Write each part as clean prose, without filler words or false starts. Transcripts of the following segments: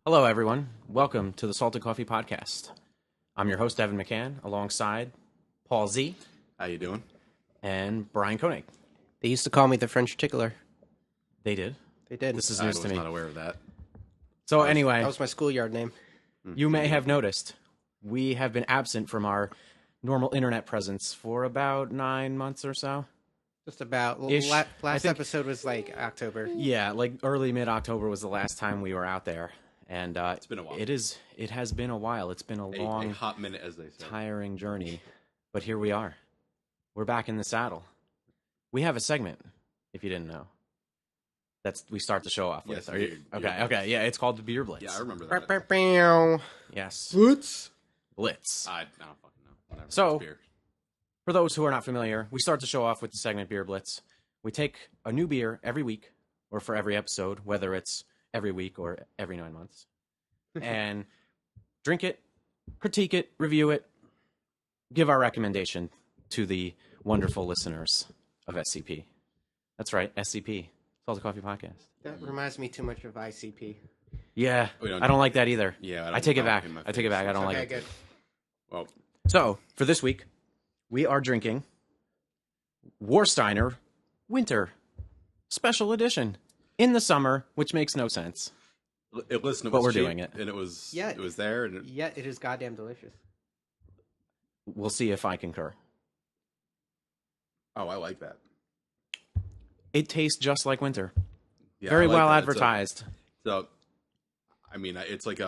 Hello, everyone. Welcome to the Salted Coffee Podcast. I'm your host, Devon McCann, alongside Paul Z. How you doing? And Brian Koenig. They used to call me the French tickler. They did? They did. This is I news was to me. not aware of that. So anyway, That was my schoolyard name. you may have noticed we have been absent from our normal internet presence for about 9 months or so. Just about. Ish. I Last think- episode was like October. Yeah, like early mid-October was the last time we were out there. And It's been a while. It has been a while. It's been a A long, hot minute, as they say. tiring journey. But here we are. We're back in the saddle. We have a segment, if you didn't know. We start the show off with. Yes, Are you, Beer okay, Blitz. okay. Yeah, it's called the Beer Blitz. Yeah, I remember that. Bow. Yes. Blitz. Blitz. I don't fucking know. Whatever. So- It's beer. For those who are not familiar, we start the show off with the segment Beer Blitz. We take a new beer every week, or for every episode, whether it's every week or every 9 months, and drink it, critique it, review it, give our recommendation to the wonderful listeners of SCP. That's right, SCP, Salted Coffee Podcast. That reminds me too much of ICP. Yeah, We don't I don't like that either. Yeah, I take it don't back. in my I take it back. I face. don't like Okay, it. good. Well, So, for this week, we are drinking Warsteiner Winter Special Edition in the summer, which makes no sense. listen, it But was we're cheap, doing it. and it was Yeah. it was there, and Yet it is goddamn delicious. We'll see if I concur. I like that. It tastes just like winter. Yeah, Very I like well that. advertised. It's like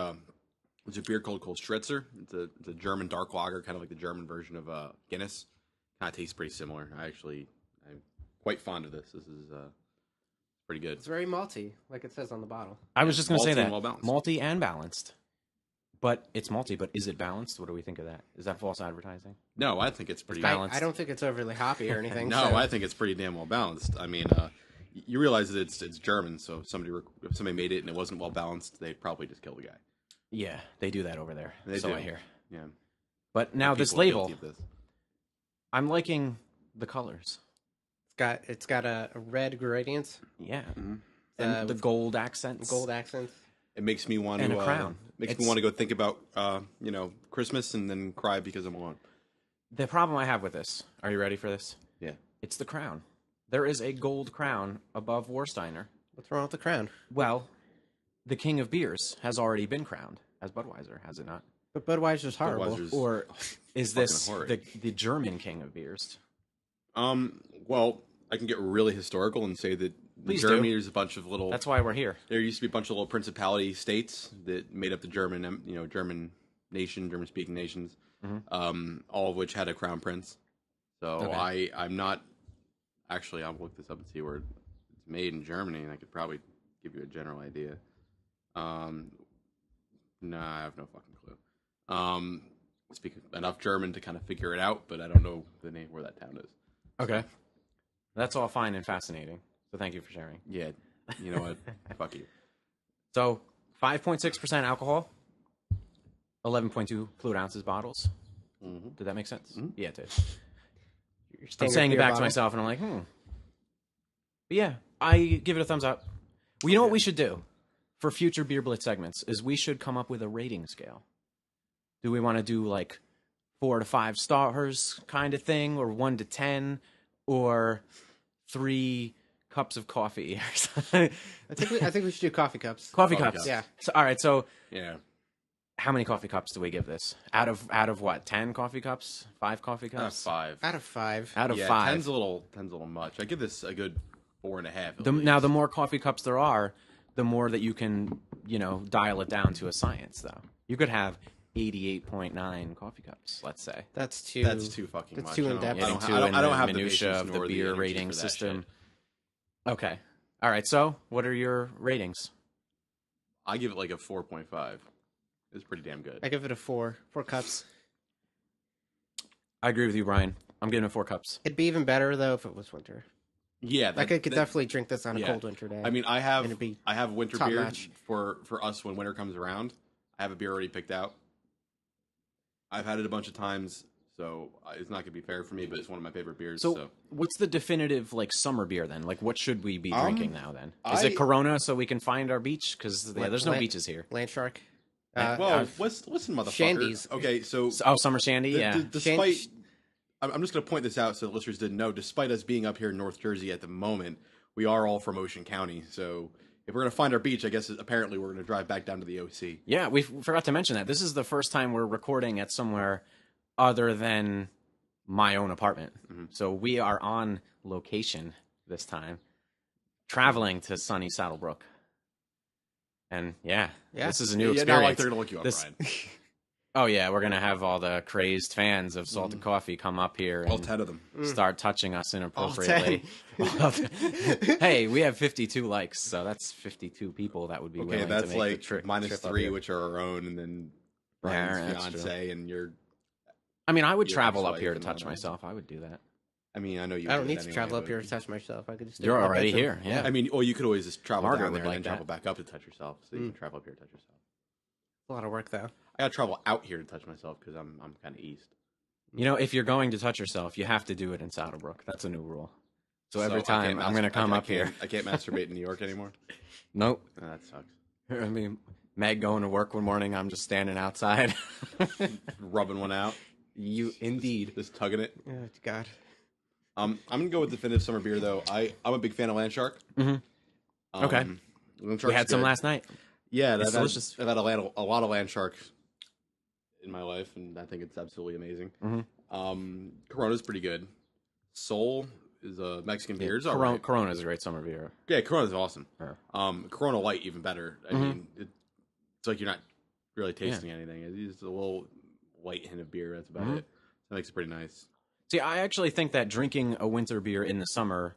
it's a beer called Stritzer. It's a German dark lager, kind of like the German version of Guinness. Kind of tastes pretty similar. I'm quite fond of this. This is pretty good. It's very malty, like it says on the bottle. I was just going to say malty that. and well-balanced. Malty and balanced. But it's malty, but is it balanced? What do we think of that? Is that false advertising? No, I think it's pretty balanced. I don't think it's overly hoppy or anything. No, so. I think it's pretty damn well balanced. I mean, you realize that it's German, so if somebody made it and it wasn't well balanced, they'd probably just kill the guy. Yeah, they do that over there. They so do. I hear. Yeah. But now this People are label, guilty of this. I'm liking the colors. It's got a red gradient, Yeah. Mhm. And the gold accents. gold accents. It makes me want And to a crown. Makes It's- me want to go think about Christmas and then cry because I'm alone. The problem I have with this, are you ready for this? Yeah. It's the crown. There is a gold crown above Warsteiner. What's wrong with the crown? Well, the king of beers has already been crowned as Budweiser, has it not? But Budweiser's horrible. Budweiser's- Or is fucking this horrid. the German king of beers? Well, I can get really historical and say that in Please Germany do. there's a bunch of little. That's why we're here. There used to be a bunch of little principality states that made up the German, German nation, German-speaking nations, all of which had a crown prince. So Okay. I'm not actually. I'll look this up and see where it's made in Germany, and I could probably give you a general idea. No, I have no fucking clue. Speak enough German to kind of figure it out, but I don't know the name where that town is. Okay. That's all fine and fascinating. So thank you for sharing. Yeah, you know what? Fuck you. So 5.6% alcohol, 11.2 fluid ounces bottles. Mhm. Did that make sense? Yeah, it did. Your I'm standard saying it beer back to bottle. myself, and I'm like, But yeah, I give it a thumbs up. Well, you know what we should do for future Beer Blitz segments is we should come up with a rating scale. Do we want to do like 4 to 5 stars kind of thing, or 1 to 10, or 3 cups of coffee or something? I think we should do coffee cups. Coffee Coffee cups. cups. Yeah. So, all right. So Yeah. how many coffee cups do we give this? Out of what? 10 coffee cups? 5 coffee cups? 5. Out of 5. Out of Yeah, 5. Ten's a little much. I give this a good 4.5. Now, the more coffee cups there are, the more that you can, dial it down to a science, though. You could have 88.9 coffee cups, let's say. That's too fucking that's much. too I don't- in-depth. I Getting don't, too I don't, in I don't the have the minutia patience of the nor beer energy rating for that system. shit. Okay. All right. So, what are your ratings? I give it like a 4.5. It's pretty damn good. I give it a 4. 4 cups. I agree with you, Brian. I'm giving it 4 cups. It'd be even better though if it was winter. Yeah, I could definitely drink this on a yeah. cold winter day. I mean, I And it'd be have winter top beer notch. for us when winter comes around. I have a beer already picked out. I've had it a bunch of times, so it's not gonna be fair for me. But it's one of my favorite beers. So, what's the definitive like summer beer then? Like, what should we be drinking now then? Is I- it Corona so we can find our beach? Because there's no Lan- beaches here. Land Shark. well, listen, motherfucker. Shandy's. Okay, so Summer Shandy, yeah. despite, I'm just gonna point this out so the listeners didn't know. Despite us being up here in North Jersey at the moment, we are all from Ocean County. So if we're gonna find our beach, I guess apparently we're gonna drive back down to the OC. Yeah, we forgot to mention that. This is the first time we're recording at somewhere other than my own apartment. Mm-hmm. So we are on location this time, traveling to sunny Saddlebrook. And this is a new Yeah, experience. not like they're gonna look you up, This- Brian. Oh yeah, we're gonna have all the crazed fans of Salted Coffee come up here All and 10 of them. start touching us inappropriately. Hey, we have 52 likes, so that's 52 people that would be Okay, willing that's to make like the trip. minus trip up 3, here. which are our own, and then Yeah, Brian's that's fiance, and you're. I mean, I would Your travel up ex-wife here to and touch whatnot. myself. I would do that. I mean, I know you. I would don't need to anyway, travel up but- here to touch myself. I could just. You're stay in my already bedroom. here, yeah. I mean, or you could always just travel Margaret down would there and like then travel that. back up to touch yourself. So you can travel up here to touch yourself. A lot of work though. I gotta travel out here to touch myself because I'm kind of east. You know, if you're going to touch yourself, you have to do it in Saddlebrook. That's a new rule. So every I can't time I'm going to come up here. I can't masturbate in New York anymore. Nope. Oh, that sucks. I mean, Meg going to work one morning, I'm just standing outside. Rubbing one out, You indeed. just tugging it. Oh God. I'm gonna go with definitive summer beer though. I'm a big fan of Land Shark. Mhm. Okay. Land We Shark's had some good. last night. Yeah, It's delicious. I've had a lot of Land Sharks in my life, and I think it's absolutely amazing. Mhm. Corona's pretty good. Sol is a Mexican beer. It's all Corona, right. Corona is a great summer beer. Yeah, Corona's awesome. Sure. Corona Light even better. I Mm-hmm. mean, it's like you're not really tasting anything. It's just a little light hint of beer. That's about Mm-hmm. it. That makes it pretty nice. See, I actually think that drinking a winter beer in the summer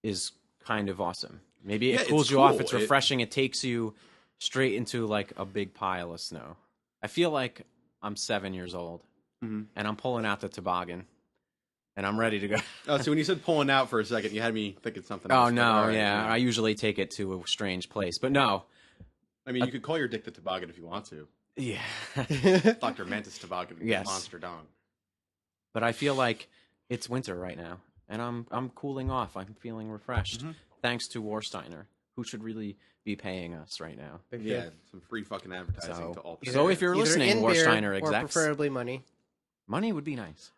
is kind of awesome. Maybe Yeah, it it's cools you off. cool. It's refreshing. It takes you straight into like a big pile of snow. I feel like I'm 7 years old Mhm. and I'm pulling out the toboggan and I'm ready to go. Oh, so when you said pulling out for a second, you had me thinking something Oh else. but no, all right, yeah. I usually take it to a strange place, but no. I mean, you could call your dick the toboggan if you want to. Yeah. Dr. Mantis toboggan. Yes. Monster dong. But I feel like it's winter right now, and I'm cooling off. I'm feeling refreshed, thanks to Warsteiner, who should really be paying us right now. Yeah, some free fucking advertising to all. So if you're Either listening, in beer Warsteiner or execs, preferably money. money would be nice.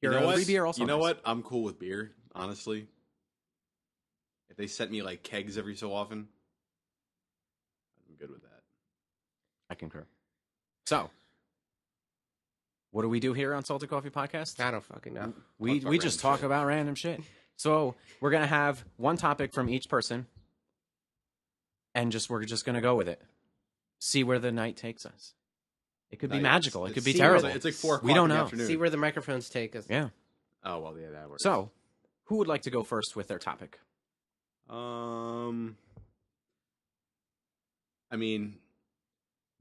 You know what? Free beer also You know nice. what? I'm cool with beer, honestly. If they sent me like kegs every so often, I'm good with that. I concur. So, what do we do here on Salted Coffee Podcast? I don't fucking know. We Talk about just random talk shit. about random shit. So we're gonna have one topic from each person, and we're just gonna go with it. See where the night takes us. It could be Night. magical. It could be See, terrible. It's like 4 o'clock We don't in the know. afternoon. See where the microphones take us. Yeah. Oh well, yeah, that works. So, who would like to go first with their topic? I mean,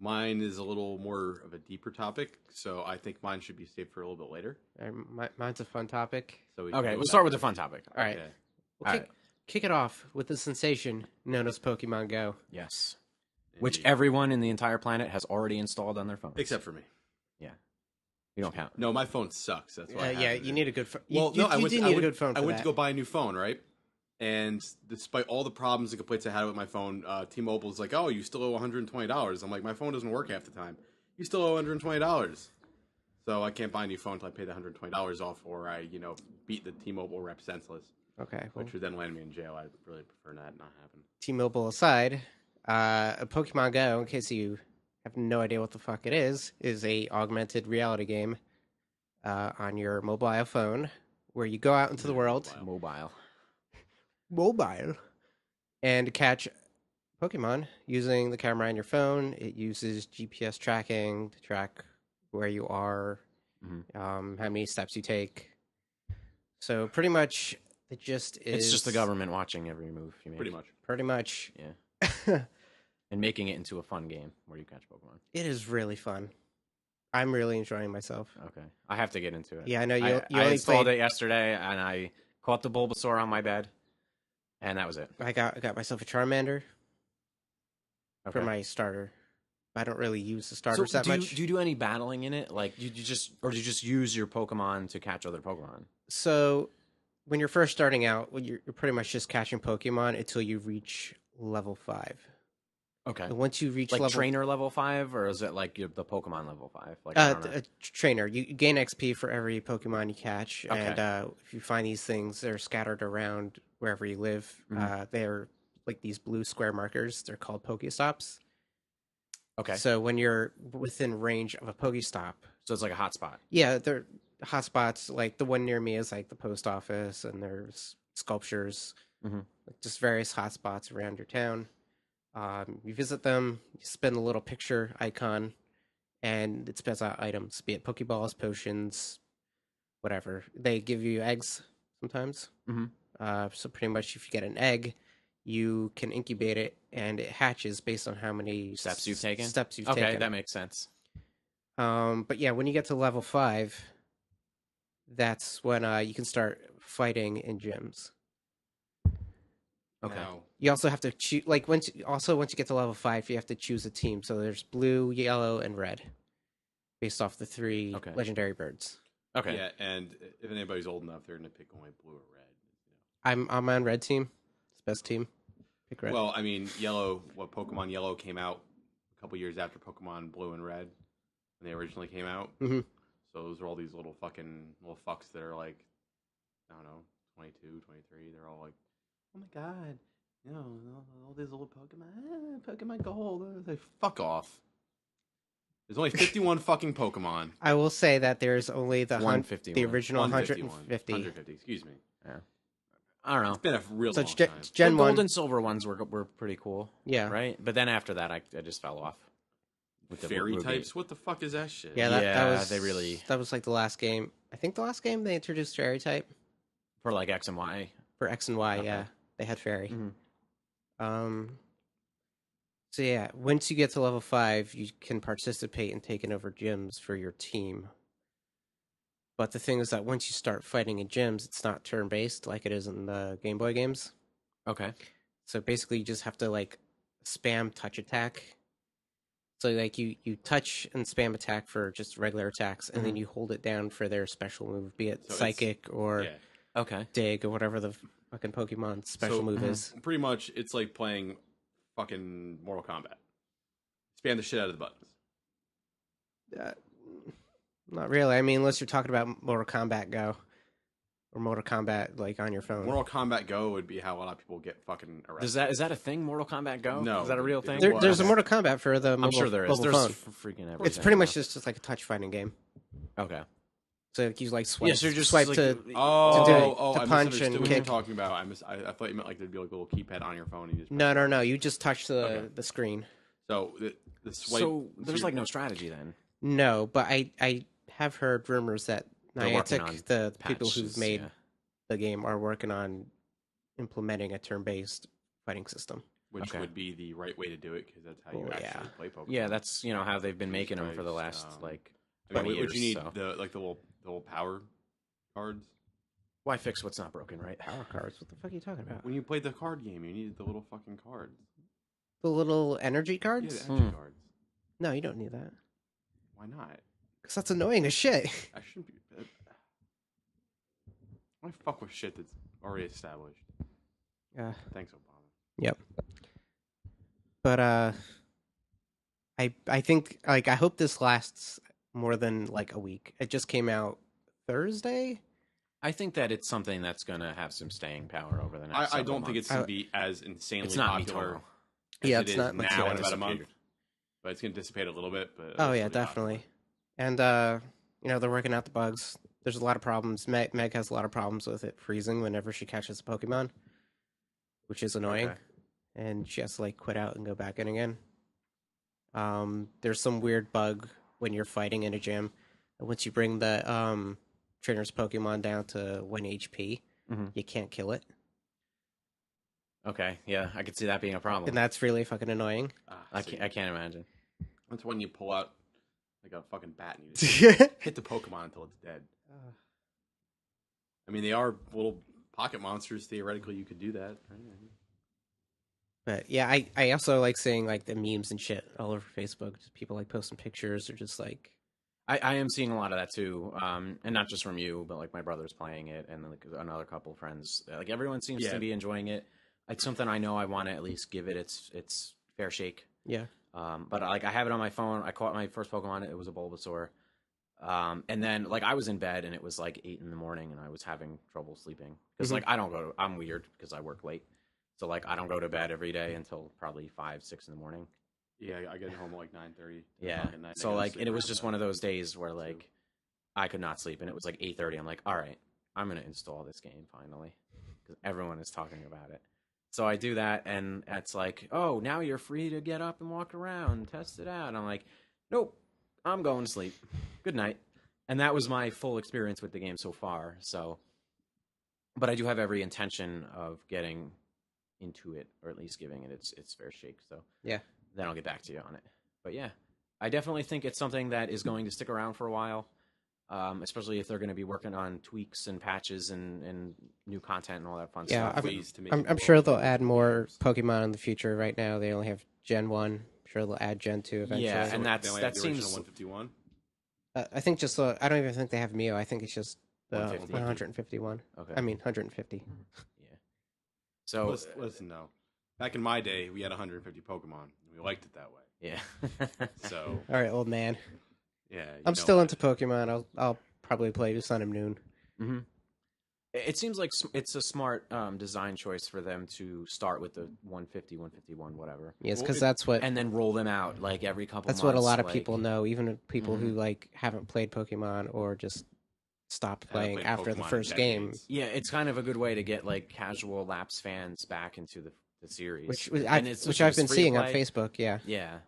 mine is a little more of a deeper topic, so I think mine should be saved for a little bit later. All right, mine's a fun topic. So we can Okay, go we'll with start that. with the fun topic. All right. Okay. We'll All kick it off with the sensation known as Pokemon Go. Yes. Which Indeed. everyone in the entire planet has already installed on their phone. Except for me. You don't count. No, my phone sucks. That's why. I Yeah, haven't you been. need a good phone. Well, you, no, I you went. do I need a went- good phone for I went that. to go buy a new phone, right? And despite all the problems and complaints I had with my phone, T-Mobile's like, "Oh, you still owe $120." I'm like, "My phone doesn't work half the time. You still owe $120." So I can't buy a new phone until I pay the $120 off, or I, beat the T-Mobile rep senseless, Okay, well, which would then land me in jail. I really prefer that not happen. T-Mobile aside, a Pokemon Go, in case you have no idea what the fuck it is a augmented reality game on your mobile phone where you go out into the world, mobile, and catch Pokemon using the camera on your phone. It uses GPS tracking to track where you are, how many steps you take. So pretty much the gist is It's just the government watching every move you make. Pretty much. Pretty much. Yeah. And making it into a fun game where you catch Pokemon. It is really fun. I'm really enjoying myself. Okay. I have to get into it. Yeah, I know you I only installed played. it yesterday, and I caught the Bulbasaur on my bed, and that was it. I got myself a Charmander Okay. for my starter. I don't really use the So starters that do much. you do any battling in it? Like, do you just use your Pokemon to catch other Pokemon? So when you're first starting out, you're pretty much just catching Pokemon until you reach level 5. Okay. And once you reach Like level trainer level 5, or is it like the Pokemon level 5? Like, I don't know. a trainer, you gain XP for every Pokemon you catch, Okay. and if you find these things, they're scattered around wherever you live. They're like these blue square markers. They're called Pokestops. Okay. So when you're within range of a Pokestop, So it's like a hotspot. yeah, they're hotspots. Like the one near me is like the post office, and there's sculptures, like just various hotspots around your town. You visit them, you spin the little picture icon, and it spells out items, be it Pokeballs, potions, whatever. They give you eggs sometimes. So pretty much, if you get an egg, you can incubate it, and it hatches based on how many Steps you've taken? Steps you've Okay, taken. that makes sense. But yeah, when you get to level 5, that's when you can start fighting in gyms. Okay. Now, You also have to choose, like once you get to level 5, you have to choose a team. So there's blue, yellow, and red, based off the 3 Okay. legendary birds. Okay. yeah, and if anybody's old enough, they're gonna pick only blue or red. I'm on red team. It's best team. Pick red. Well, I mean, Pokemon Yellow came out a couple years after Pokemon Blue and Red when they originally came out. Mhm. So those are all these little fucks that are like, I don't know, 22, 23. They're all like, oh my god, all these little Pokemon Gold. They fuck off. There's only 51 fucking Pokemon. I will say that there's only the 151. the original 151. 150. 150, excuse me. I don't know. It's been a real So long it's time. Gen The 1. gold and silver ones were pretty cool. Yeah. Right? But then after that, I just fell off. With the Fairy Ruby. types? What the fuck is that shit? Yeah, that Yeah, was that was like the last game. I think the last game they introduced fairy type For like X and Y. for X and Y. Okay. Yeah, they had fairy. Mhm. So yeah, once you get to level 5, you can participate in taking over gyms for your team. But the thing is that once you start fighting in gyms, it's not turn based like it is in the Game Boy games. Okay. So basically, you just have to like spam touch attack. So like you touch and spam attack for just regular attacks, and then you hold it down for their special move, be it So it's- psychic or Yeah. Okay. dig or whatever the fucking Pokemon's special So, move is. Pretty much, it's like playing fucking Mortal Kombat. Spam the shit out of the buttons. Not really. I mean, unless you're talking about Mortal Kombat Go or Mortal Kombat like on your phone. Mortal Kombat Go would be how a lot of people get fucking arrested. Is that a thing? Mortal Kombat Go? No, Is that a real thing? There's a Okay. Mortal Kombat for the mobile, I'm sure there is. mobile There's phone. freaking everything. It's pretty much now. just like a touch fighting game. Okay. So you like swipe, Yeah, so you're just swipe like, to to to I punch misunderstood and what you're kick. talking about. I thought you meant like there'd be like a little keypad on your phone. And you just No. You just touch the Okay. the screen. So the swipe. So there's like no strategy then. No, but I have heard rumors that They're working on Niantic, the people who've patches, made yeah. the game, are working on implementing a turn-based fighting system. which Okay. would be the right way to do it because that's how you Oh, actually yeah. play Pokemon. Yeah, that's how they've been Jesus making them for the Christ, last I mean, 20 would years. you need so. the little power cards? Why fix what's not broken, right? Power cards? What the fuck are you talking about? When you played the card game, you needed the little fucking cards. The little energy Yeah, cards? the energy cards. No, you don't need that. Why not? Because that's annoying as shit. I shouldn't be. Why fuck with shit that's already established? Yeah. Thanks, Obama. Yep. But I think like I hope this lasts more than like a week. It just came out Thursday. I think that it's something that's going to have some staying power over the next I several don't think it's months. going to be as insanely It's not popular Mitoro. as Yeah, it it's is not now Mitoro. in about a month. Disappeared. But it's going to dissipate a little bit. But Oh it'll yeah, still be popular. definitely. And they're working out the bugs. There's a lot of problems. Meg has a lot of problems with it freezing whenever she catches a Pokemon, which is annoying. Okay. And she has to like quit out and go back in again. There's some weird bug when you're fighting in a gym. And once you bring the trainer's Pokemon down to 1 HP, Mhm. you can't kill it. Okay, yeah, I could see that being a problem. And that's really fucking annoying. I See, can't imagine. That's when you pull out like a fucking bat and you just hit the Pokemon until it's dead. I mean, they are little pocket monsters. Theoretically, you could do that. Right? But yeah, I also like seeing like the memes and shit all over Facebook. Just people like posting pictures or just like I am seeing a lot of that too, and not just from you, but like my brother's playing it, and then like another couple of friends. Like everyone seems to be enjoying it. It's something I know I want to at least give it its fair shake. yeah. But like I have it on my phone. I caught my first Pokemon. It was a Bulbasaur. And then like I was in bed and it was like 8 in the morning and I was having trouble sleeping because like I'm weird because I work late. So like I don't go to bed every day until probably 5, 6 in the morning. Yeah, I get home at like 9:30. Yeah. At night, So like, and it was just one of those days where like I could not sleep and it was like 8:30. I'm like, all right, I'm going to install this game finally because everyone is talking about it. So I do that and it's like, oh, now you're free to get up and walk around, test it out. And I'm like, nope, I'm going to sleep. Good night. And that was my full experience with the game so far. So, but I do have every intention of getting into it, or at least giving it its fair shake. So Yeah. then I'll get back to you on it. But yeah, I definitely think it's something that is going to stick around for a while, especially if they're going to be working on tweaks and patches and new content and all that fun Yeah, stuff. ways to make I'm it more sure they'll fun add for more games. Pokemon in the future. Right now, they only have Gen 1. I'm sure they'll add Gen 2 eventually. Yeah, So and they that's only that have the original seems 151. I think just I don't even think they have Mew. I think it's just the 150. 151. okay. I mean 150. Yeah. So Listen, though. Back in my day, we had 150 Pokemon. And we liked it that way. yeah. So, All right, old man. yeah. I'm still into Pokemon. I'll probably play Sun and Moon. hmm It seems like it's a smart design choice for them to start with the 150, 151, whatever, Yes, Well, because it- that's what and then roll them out like every couple. that's months, what a lot of like- people know. Even people who Mhm. like haven't played Pokemon or just stopped Haven't playing played after the Pokemon in first game. decades. Yeah, it's kind of a good way to get like casual Laps fans back into the series, Which And I've it's which it I've was been free to seeing on play. Facebook. Yeah. Yeah.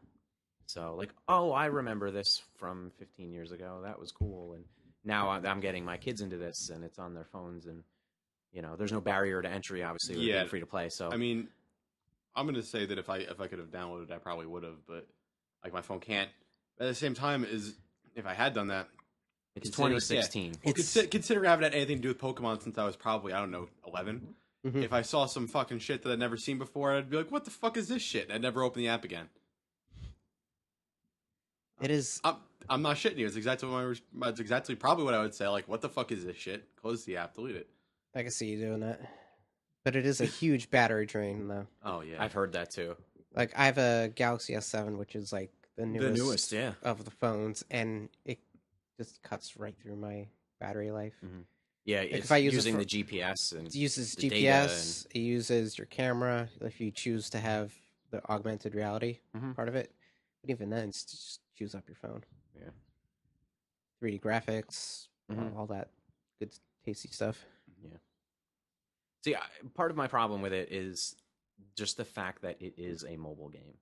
So like, oh, I remember this from 15 years ago. That was cool. And now I'm getting my kids into this, and it's on their phones, and there's no barrier to entry, obviously, with being free to play. So I mean, I'm going to say that if I could have downloaded it, I probably would have. But, like, my phone can't. At the same time, if I had done that, it's consider- 2016. well, consider having had anything to do with Pokemon since I was probably, I don't know, 11. Mhm. If I saw some fucking shit that I'd never seen before, I'd be like, what the fuck is this shit? And I'd never open the app again. It is. I'm not shitting you. It's exactly probably what I would say. Like, what the fuck is this shit? Close the app, delete it. I can see you doing that. But it is a huge battery drain, though. Oh, yeah. I've heard that too. Like I have a Galaxy S7, which is like the newest, yeah. of the phones, and it just cuts right through my battery life. Yeah, If it's I use it using for- the GPS and It uses the GPS. It uses your camera if you choose to have the augmented reality Mhm. part of it. But even then, it's just chews up your phone. Yeah. 3D graphics, Mhm. all that good, tasty stuff. See, part of my problem with it is just the fact that it is a mobile game.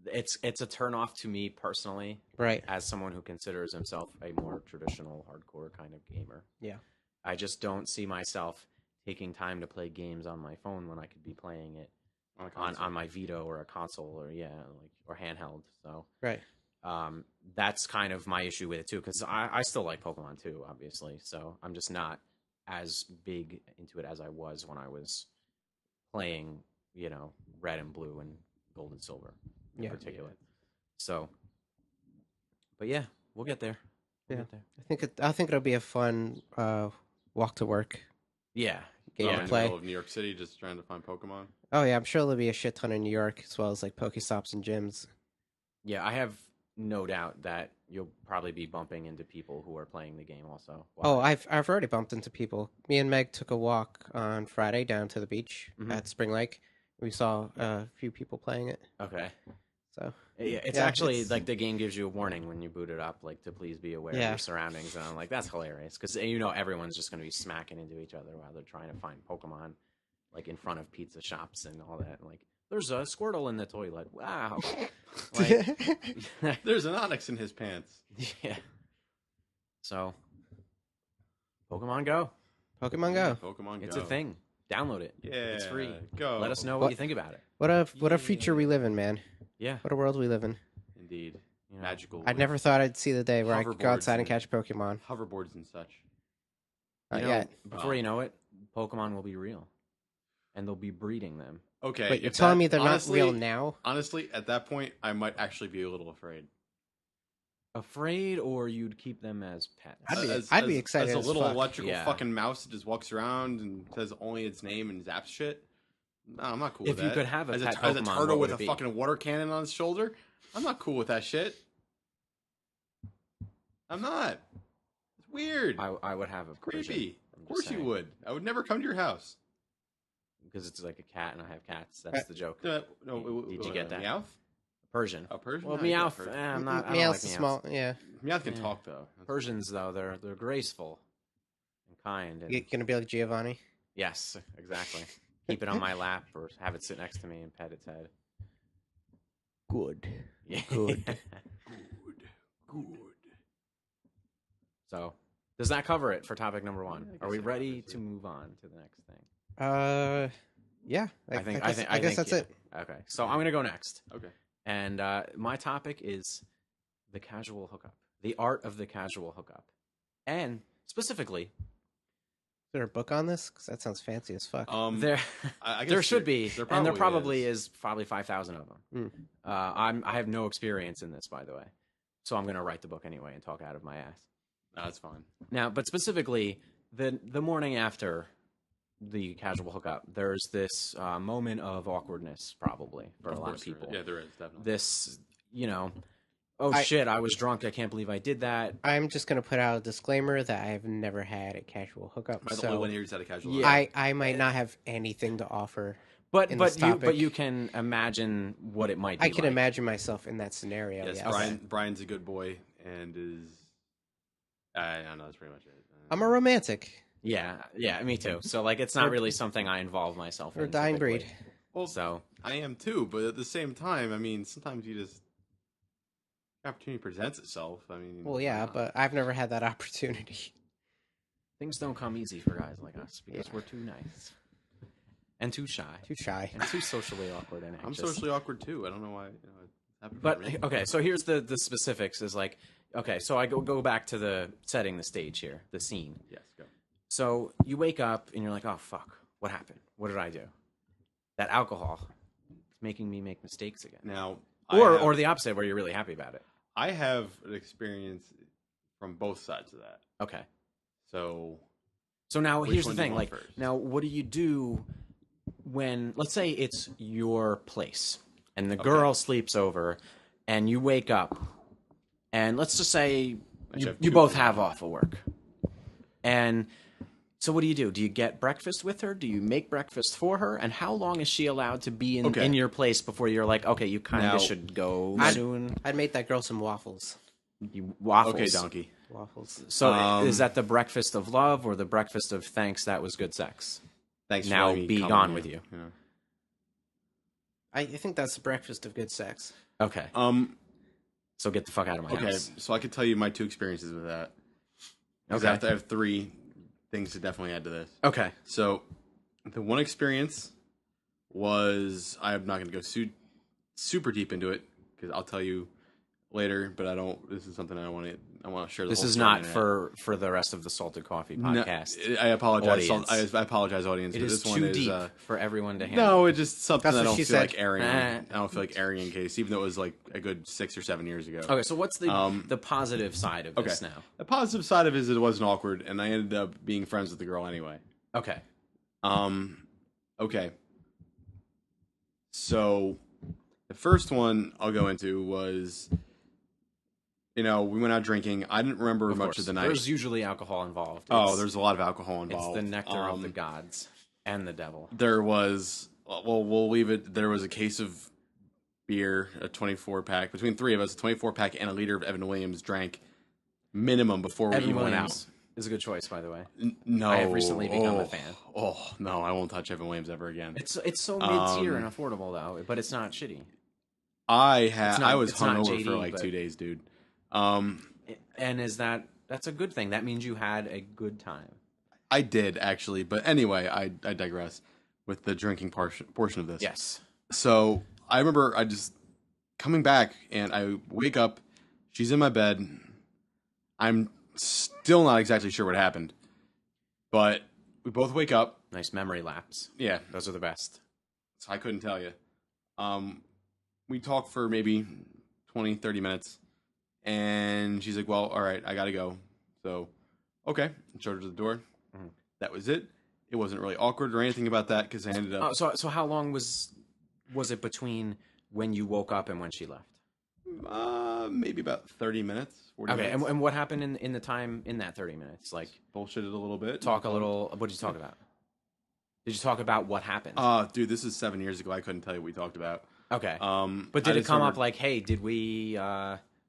It's a turnoff to me personally, Right. as someone who considers himself a more traditional hardcore kind of gamer. Yeah. I just don't see myself taking time to play games on my phone when I could be playing it On a console. on my Vito or a console or handheld. So Right. that's kind of my issue with it too, because I still like Pokemon too, obviously. So I'm just not as big into it as I was when I was playing, Red and Blue and Gold and Silver in Yeah. particular. So, but yeah, we'll get there. We'll Yeah. get there. I think it'll be a fun walk to work Yeah. game in to the play. middle of New York City, just trying to find Pokemon. Oh yeah, I'm sure there'll be a shit ton in New York as well as like Pokestops and gyms. Yeah, I have no doubt that you'll probably be bumping into people who are playing the game also. Oh, I've already bumped into people. Me and Meg took a walk on Friday down to the beach Mhm. at Spring Lake. We saw a few people playing it. Okay. So Yeah, it's Yeah, actually it's- like the game gives you a warning when you boot it up, like to please be aware of Yeah. your surroundings. And I'm like, that's hilarious because everyone's just going to be smacking into each other while they're trying to find Pokemon, like in front of pizza shops and all that. Like, there's a Squirtle in the toilet. Wow. Like, There's an Onyx in his pants. yeah. So, Pokemon Go. Pokemon Go. Pokemon Go. It's a thing. Download it. Yeah. It's free. Go. Let us know What- what you think about it. What a future we live in, man. Yeah. What a world we live in. Indeed. You know, Magical. I never thought I'd see the day where I could go Hoverboards outside and and- catch Pokemon. Hoverboards and such. Not You know, yet. before you know it, Pokemon will be real, and they'll be breeding them. Okay. But you're if telling that- me they're honestly, not real now? Honestly, at that point, I might actually be a little afraid. Afraid, or you'd keep them as pets? I'd be excited as a as little fuck. electrical Yeah. fucking mouse that just walks around and says only its name and zaps shit. No, I'm not cool If with you that. could have a as pet as a Pokemon, turtle what with would a it be? fucking water cannon on its shoulder, I'm not cool with that shit. I'm not. It's weird. I would have a Persian. Creepy. I'm Of course just you saying. would. I would never come to your house. Because it's like a cat and I have cats. That's the joke. No, Did you get that? Meowth? Persian. Oh, Persian? Well, No, you got Meowth. Persian. I'm not. I don't Meowth's like the Meowth. small. Yeah. Meowth can Yeah. talk though. Persians though, they're graceful and kind. And You're gonna be like Giovanni. yes, exactly. Keep it on my lap or have it sit next to me and pet its head. Good. Yeah. Good. Good. So, does that cover it for topic number one? I Are we guess it ready covers to it. move on to the next thing? Yeah. I guess that's yeah. it. Okay, so I'm gonna go next, Okay. and my topic is the casual hookup, the art of the casual hookup, and specifically, Is there a book on this? Because that sounds fancy as fuck. there I guess there should be, and there probably is. is probably 5,000 of them. I have no experience in this, by the way, so I'm gonna write the book anyway and talk out of my ass. No, that's fine. Now, but specifically, the morning after the casual hookup, there's this moment of awkwardness, probably for a lot of course there is. people. Yeah, there is definitely. This, oh I- shit, I was drunk. I can't believe I did that. I'm just gonna put out a disclaimer that I've never had a casual hookup, Am I the only so one here who's had a casual? Yeah. hookup? I might not have anything to offer. But in but this you topic. you can imagine what it might be. I can like. imagine myself in that scenario. Yes, Yes. Brian's a good boy and is. I don't know. That's pretty much it. I'm a romantic. Yeah, me too. So like, it's not really something I involve myself We're in. a dying typically. breed. Well, So I am too, but at the same time, I mean, sometimes you just opportunity presents itself. I mean, Well, yeah, but I've never had that opportunity. things don't come easy for guys like us because Yeah. we're too nice and too shy Too shy. and too socially awkward and I'm anxious. socially awkward too. I don't know why. It happened for But me. okay, so here's the specifics. Is like, okay, so I go back to the setting the stage here, the scene. Yes, go. So you wake up and you're like, oh fuck, what happened? What did I do? That alcohol is making me make mistakes again. Now, Or the opposite, where you're really happy about it. I have an experience from both sides of that. Okay. So So now Which here's the one do you thing. want Like, first? now what do you do when, let's say it's your place and the girl sleeps over and you wake up and let's just say you have you two both of have off of work. And so what do you do? Do you get breakfast with her? Do you make breakfast for her? And how long is she allowed to be in your place before you're like, okay, you kind Now, of should go soon? I'd make that girl some waffles. You waffles. okay, donkey. Waffles. So is that the breakfast of love or the breakfast of thanks, that was good sex? Thanks. Now for letting me be come gone here. with you. Yeah. I think that's the breakfast of good sex. Okay. So get the fuck out of my Okay. house. So I could tell you my two experiences with that. 'Cause Okay. I have three things to definitely add to this. Okay. So, the one experience was I'm not going to go super deep into it because I'll tell you later. But I don't. This is something I want to share. This whole is story not on it. for the rest of the Salted Coffee No, podcast. I apologize. Audience. I apologize, audience. It but is this too one is, deep for everyone to handle. No, it's just something That's I what don't she feel like said. airing. Eh. I don't feel like airing in case, even though it was like a good 6 or 7 years ago. Okay, so what's the positive side of this now? The positive side of it is it wasn't awkward, and I ended up being friends with the girl anyway. Okay. Okay. So, the first one I'll go into was, we went out drinking. I didn't remember much course. of the night. There's usually alcohol involved. There's a lot of alcohol It's involved. the nectar of the gods and the devil. There was, we'll leave it. There was a case of beer, a 24-pack, between three of us, a 24-pack and a liter of Evan Williams drank minimum before we Evan even went out. Williams is a good choice, by the way. No. I have recently become a fan. Oh, no, I won't touch Evan Williams ever again. It's so mid-tier and affordable, though, but it's not shitty. I was it's not hungover JD, for like but- 2 days, dude. And that's a good thing. That means you had a good time. I did actually, but anyway, I digress with the drinking portion of this. Yes. So I remember I just coming back and I wake up. She's in my bed. I'm still not exactly sure what happened, but we both wake up. Nice memory lapse. Yeah. Those are the best. So I couldn't tell you. We talked for maybe 20, 30 minutes. And she's like, well, all right, I got to go. So, okay. Showed her to the door. Mhm. That was it. It wasn't really awkward or anything about that because I ended up... So how long was it between when you woke up and when she left? Maybe about 30 minutes, 40 Okay, minutes. and what happened in the time in that 30 minutes? Like, Bullshitted a little bit. talk a little. What did you talk about? Did you talk about what happened? Dude, this is 7 years ago. I couldn't tell you what we talked about. Okay. I But did it just come remember- up like, hey, did we...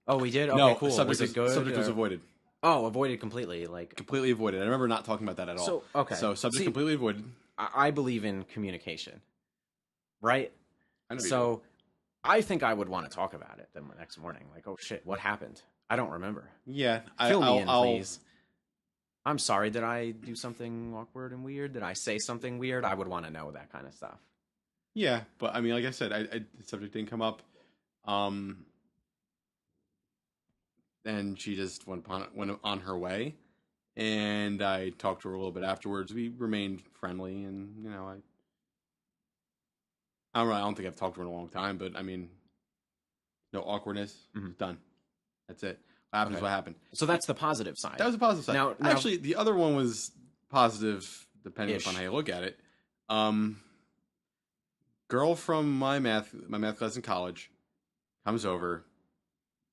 Oh, we did? Okay, No, cool. subject Was it good? Subject was or- avoided. Oh, avoided completely. Like, Completely avoided. I remember not talking about that at all. So, okay. So subject See- completely avoided. I believe in communication, right? I know you So I think I would want to talk about it then the next morning. Like, oh shit, what happened? I don't remember. do. Yeah. Fill me in, please. I'm sorry. Did I do something awkward and weird? Did I say something weird? I would want to know that kind of stuff. Yeah, but I mean, like I said, the subject didn't come up. And she just went on her way. And I talked to her a little bit afterwards. We remained friendly, and you know, I don't think I've talked to her in a long time, but I mean, no awkwardness. Mhm. Done. That's it. What happened is Okay. what happened. So that's the positive side. That was a positive side. Now- Actually, the other one was positive, depending Ish. upon how you look at it. Girl from my math class in college comes over.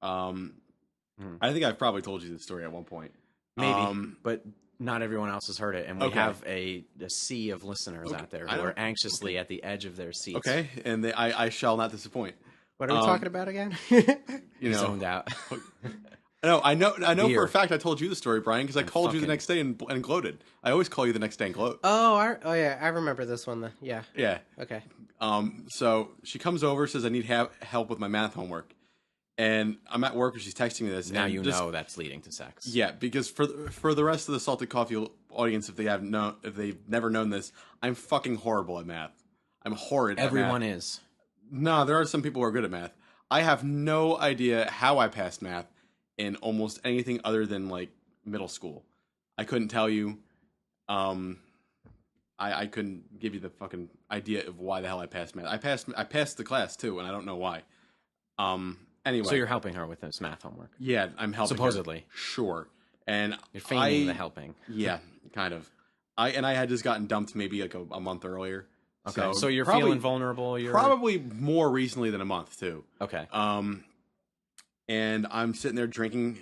I think I've probably told you this story at one point. Maybe, but not everyone else has heard it, and we Okay. have a sea of listeners out there I who are don't- anxiously at the edge of their seats. Okay, and I shall not disappoint. What are we talking about again? You know, Zoned out. no, I know for Beer. a fact I told you the story, Brian, because I called you the fucking- next day and gloated. I always call you the next day and gloat. Oh yeah, I remember this one. Yeah. Yeah. Okay. So she comes over, says I need help with my math homework, and I'm at work and she's texting me this. Now and you just- know that's leading to sex. Yeah, because for the rest of the Salted Coffee audience, if they've never known this, I'm fucking horrible at math. I'm horrid. Everyone at math. is. No, there are some people who are good at math. I have no idea how I passed math in almost anything other than like middle school. I couldn't tell you. I couldn't give you the fucking idea of why the hell I passed math. I passed the class too, and I don't know why. Anyway, So you're helping her with this math homework. yeah, I'm helping. her. Supposedly. Sure. And You're feigning the helping. Yeah, kind of. I had just gotten dumped maybe like a month earlier. Okay. So you're probably- feeling vulnerable. You're Probably more recently than a month too. okay. And I'm sitting there drinking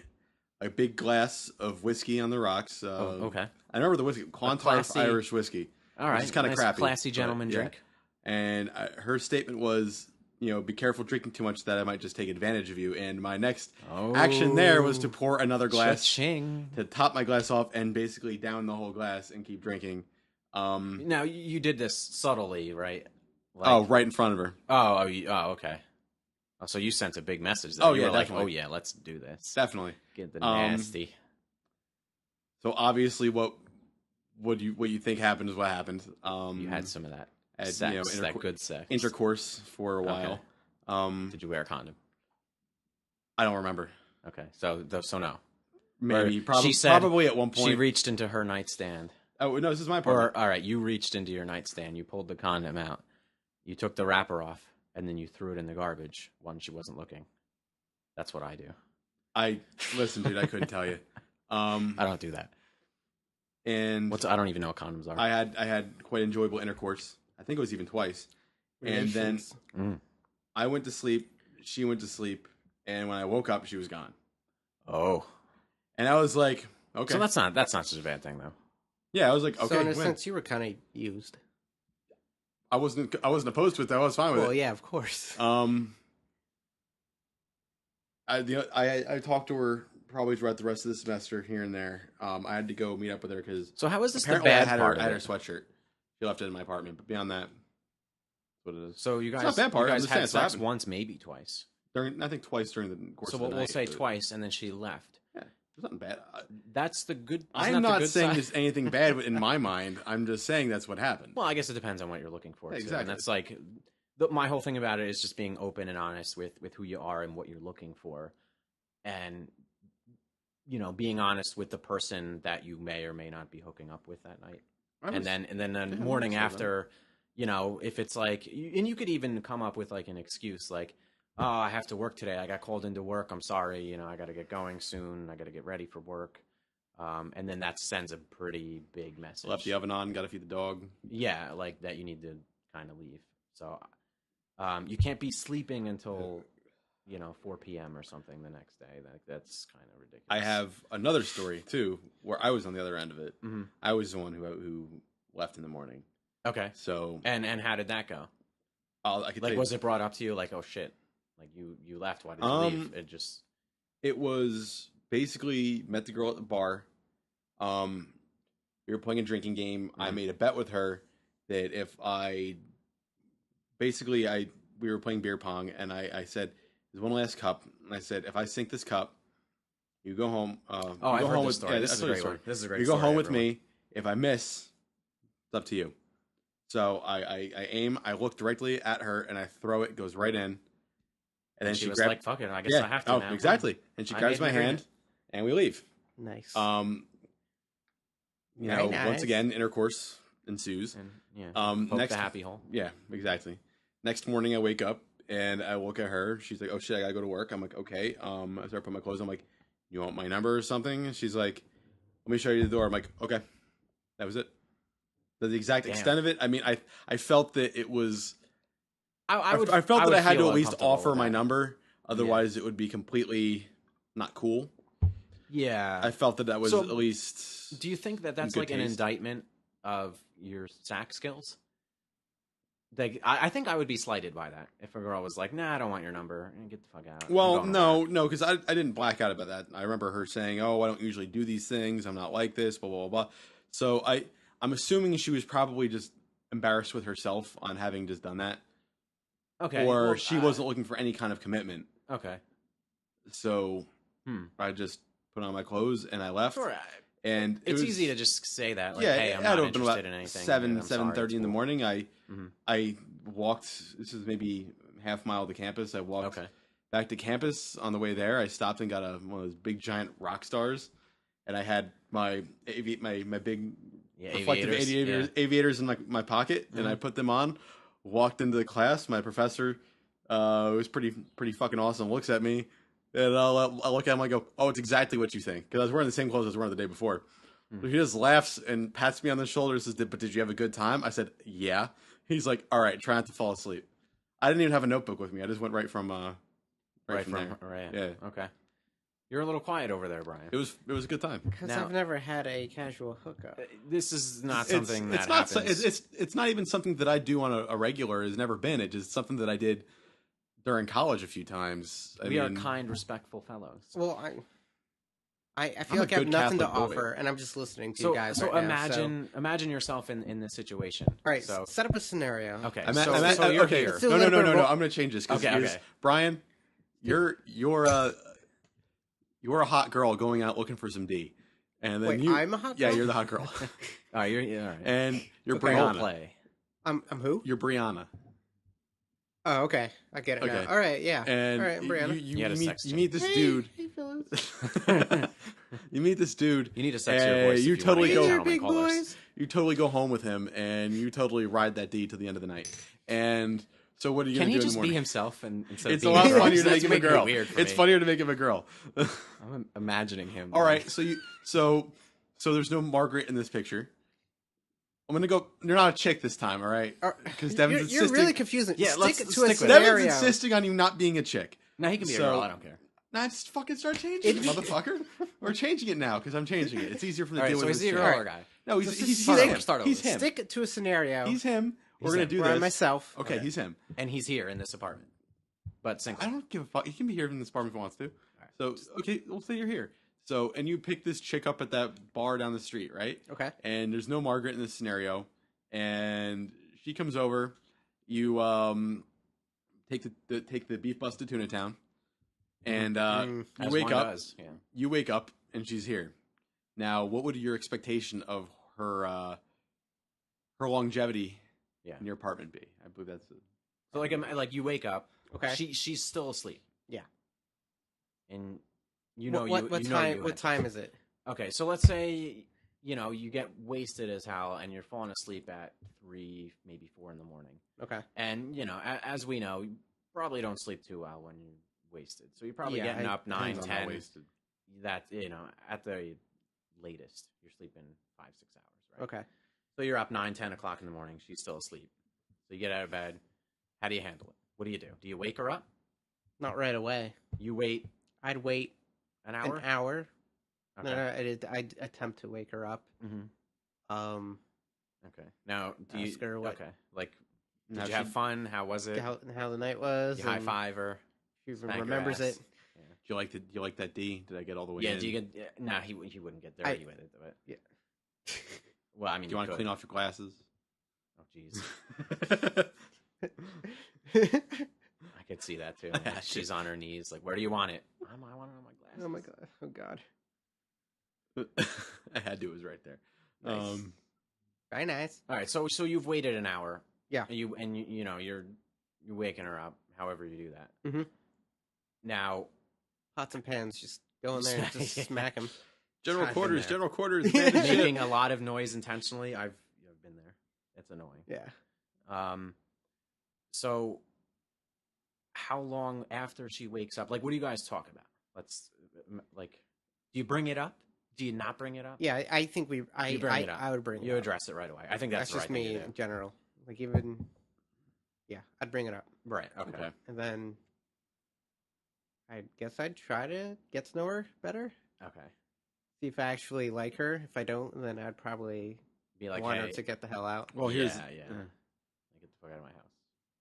a big glass of whiskey on the rocks. Okay. I remember the whiskey, Clontarf classy- Irish whiskey. All right. It's kind of Nice, crappy. classy but, gentleman yeah. drink. And her statement was, you know, be careful drinking too much that I might just take advantage of you. And my next action there was to pour another glass Cha-ching. to top my glass off and basically down the whole glass and keep drinking. Now you did this subtly, right? Like, Right in front of her. okay. Oh, so you sent a big message. There. Oh, You yeah, were like, definitely. oh yeah, let's do this. Definitely. Get the nasty. So obviously, what you think happened is what happened. You had some of that had, sex, you know, that good sex. intercourse for a while. Did you wear a condom? I don't remember. Okay, so no. Maybe Or she said probably at one point. She reached into her nightstand. Oh no, this is my part. Or all right, you reached into your nightstand. You pulled the condom out. You took the wrapper off, and then you threw it in the garbage when she wasn't looking. That's what I do. Listen, dude. I couldn't tell you. I don't do that. And I don't even know what condoms are. I had quite enjoyable intercourse. I think it was even twice. And then Relations. I went to sleep. She went to sleep. And when I woke up, she was gone. Oh, And I was like, okay. so that's not such a bad thing though. Yeah, I was like, okay. So in a win. sense, you were kind of used. I wasn't opposed to it. Though. I was fine with Well, it. yeah, of course. I talked to her probably throughout the rest of the semester here and there. I had to go meet up with her because So how is this the apparently bad I had part her, I had of her it? sweatshirt. She left it in my apartment, but beyond that, that's what it is. So you It's guys, not a bad part, you I'm guys just had saying it's what sex happened. once, maybe twice. I think twice during the course So of the we'll night. say but- twice, and then she left. Yeah, there's nothing bad. That's the good. isn't I'm that the not good saying side? there's anything bad in my mind. I'm just saying that's what happened. Well, I guess it depends on what you're looking for. Yeah, too. exactly. And that's like my whole thing about it is just being open and honest with who you are and what you're looking for, and being honest with the person that you may or may not be hooking up with that night. And then the morning that's after, you know, if it's like, and you could even come up with like an excuse like, oh, I have to work today. I got called into work. I'm sorry. You know, I got to get going soon. I got to get ready for work. And then that sends a pretty big message. Left the oven on, got to feed the dog. Yeah, like that you need to kind of leave. So you can't be sleeping until, 4 p.m. or something the next day. That's kind of ridiculous. I have another story, too, where I was on the other end of it. Mm-hmm. I was the one who left in the morning. Okay. So And how did that go? I could Like, tell you, was it brought up to you like, oh, shit, like you left. Why did you leave? It was basically met the girl at the bar. We were playing a drinking game. Mm-hmm. I made a bet with her that if we were playing beer pong, and I said, there's one last cup. And I said, if I sink this cup, you go home. I've heard this story. This is a great story. This is a great story. You go home with me. If I miss, it's up to you. So I aim. I look directly at her, and I throw it. It goes right in. And then she was like, fuck it. I guess I have to now. Exactly. And she grabs my hand, and we leave. Nice. Nice. Once again, intercourse ensues. And, poke the happy hole. Yeah, exactly. Next morning, I wake up, and I look at her. She's like, oh, shit, I gotta go to work. I'm like, okay. I start putting my clothes on. I'm like, you want my number or something? And she's like, let me show you the door. I'm like, okay. That was it. The exact extent of it. I mean, I felt that it was... I felt that I had to at least offer my number. Otherwise, it would be completely not cool. Yeah. I felt that was at least... Do you think that that's like an indictment of your sack skills? Like, I think I would be slighted by that if a girl was like, nah, I don't want your number. Get the fuck out. Well, no, because I didn't black out about that. I remember her saying, oh, I don't usually do these things. I'm not like this, blah, blah, blah. So I'm assuming she was probably just embarrassed with herself on having just done that. Okay. Or she wasn't looking for any kind of commitment. Okay. So I just put on my clothes and I left. Sure. And it's easy to just say that. Like, hey, I'm not interested in anything. 7:30 in the morning. I walked. This is maybe half mile to campus. I walked back to campus. On the way there, I stopped and got one of those big giant rock stars, and I had my big reflective aviators in my pocket, and I put them on. Walked into the class. My professor was pretty fucking awesome. Looks at me, and I look at him. I go, "Oh, it's exactly what you think." Because I was wearing the same clothes I was wearing the day before. So he just laughs and pats me on the shoulder and says, "But did you have a good time?" I said, "Yeah." He's like, "All right, try not to fall asleep." I didn't even have a notebook with me. I just went right from there. Right. Yeah. Okay. You're a little quiet over there, Brian. It was a good time. Because I've never had a casual hookup. This is not something that not happens. It's not even something that I do on a regular. It's never been. It's just something that I did during college a few times. We are kind, respectful fellows. Well, I feel like I have nothing to offer, and I'm just listening to you guys. So right imagine yourself in this situation. All right, so set up a scenario. Okay, so you're here. No. I'm going to change this. Okay. Brian, you're a hot girl going out looking for some D, and then I'm a hot girl? Yeah, you're the hot girl. All right, all right. And you're Brianna. Play. I'm who? You're Brianna. Oh, okay. I get it now. All right, yeah. And all right, Brianna. You meet this dude. Hey, fellas. You meet this dude. You need a sexier voice. You totally go. Big boys. You totally go home with him, and you totally ride that D to the end of the night. And so, what are you going to do in the morning? Can he just be himself? Instead it's of a lot being funnier to make him a girl. It's funnier to make him a girl. I'm imagining him. All right, so there's no Margaret in this picture. I'm gonna go. You're not a chick this time, all right? Because Devon's insisting. You're really confusing. Yeah, stick let's to a stick with scenario. Devon's insisting on you not being a chick. No, he can be a girl. I don't care. Nah, just fucking start changing it, motherfucker. We're changing it now because I'm changing it. It's easier for the deal with this. So he's a girl or guy? No, he's him. He's him. Stick to a scenario. He's him. We're gonna do this. Myself. Okay, he's him, and he's here in this apartment, but single. I don't give a fuck. He can be here in this apartment if he wants to. So okay, we'll say you're here. So and you pick this chick up at that bar down the street, right? Okay. And there's no Margaret in this scenario, and she comes over. You take the beef bus to Tuna Town. And you wake up. You wake up, and she's here. Now, what would your expectation of her longevity in your apartment be? I believe that's it. So, like you wake up. Okay. She's still asleep. Yeah. And you know what time is it? Okay, so let's say you get wasted as hell, and you're falling asleep at 3, maybe 4 in the morning. Okay. And as we know, you probably don't sleep too well when you're wasted. So you're probably Yeah, getting up 9, Depends on how 10. wasted. That at the latest, you're sleeping 5, 6 hours, right? Okay. So you're up 9, 10 o'clock in the morning. She's still asleep. So you get out of bed. How do you handle it? What do you do? Do you wake her up? Not right away. You wait I'd wait an hour? an hour. Okay. No, I'd attempt to wake her up. Mm-hmm. Okay. Now, do Ask her what- Okay. Like, Now did you have fun? How was it? How the night was. You high and five her. She even smack her remembers ass. it. Yeah. Do you like that D? Did I get all the way Yeah. in? Do you get? No, he wouldn't get dirty with it. But Yeah. well, I mean, Do you want to clean off your glasses? Oh, jeez. I could see that too. Like, she's on her knees. Like, where do you want it? I want it on my glasses. Oh my god. Oh god. I had to. It was right there. Nice. Very nice. All right. So you've waited an hour. Yeah. And you're waking her up. However you do that. Mhm. Now, Pots and pans, just go in there and just Yeah. smack them. General I've been quarters. there. General quarters. abandoned ship. making a lot of noise intentionally. I've been there. It's annoying. Yeah. So how long after she wakes up? Like, what do you guys talk about? Do you bring it up? Do you not bring it up? Yeah, I think You bring it up. I would bring it You up. address it right away. I think That's that's, just the right thing me to in do. general. Like even, yeah, I'd bring it up, Right. Okay. Okay. and then I guess I'd try to get to know her better. Okay. See if I actually like her. If I don't, then I'd probably Be like, want hey, her to get the hell out. Well, here's yeah. Get the fuck out of my house.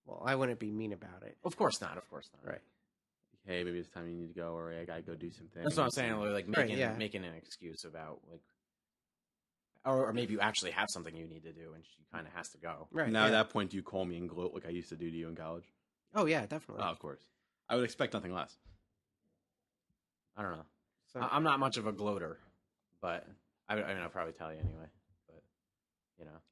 Well, I wouldn't be mean about it. Of course not. Of course not. Right. hey, maybe it's time you need to go, or I gotta go do something. That's what I'm saying. Like Right, yeah. making an excuse about like, or maybe you actually have something you need to do, and she kind of has to go. Right. Now yeah. at that point, do you call me and gloat like I used to do to you in college? Oh yeah, definitely. Oh, of course. I would expect nothing less. I don't know. So, I'm not much of a gloater, but I mean, I'll probably tell you anyway. But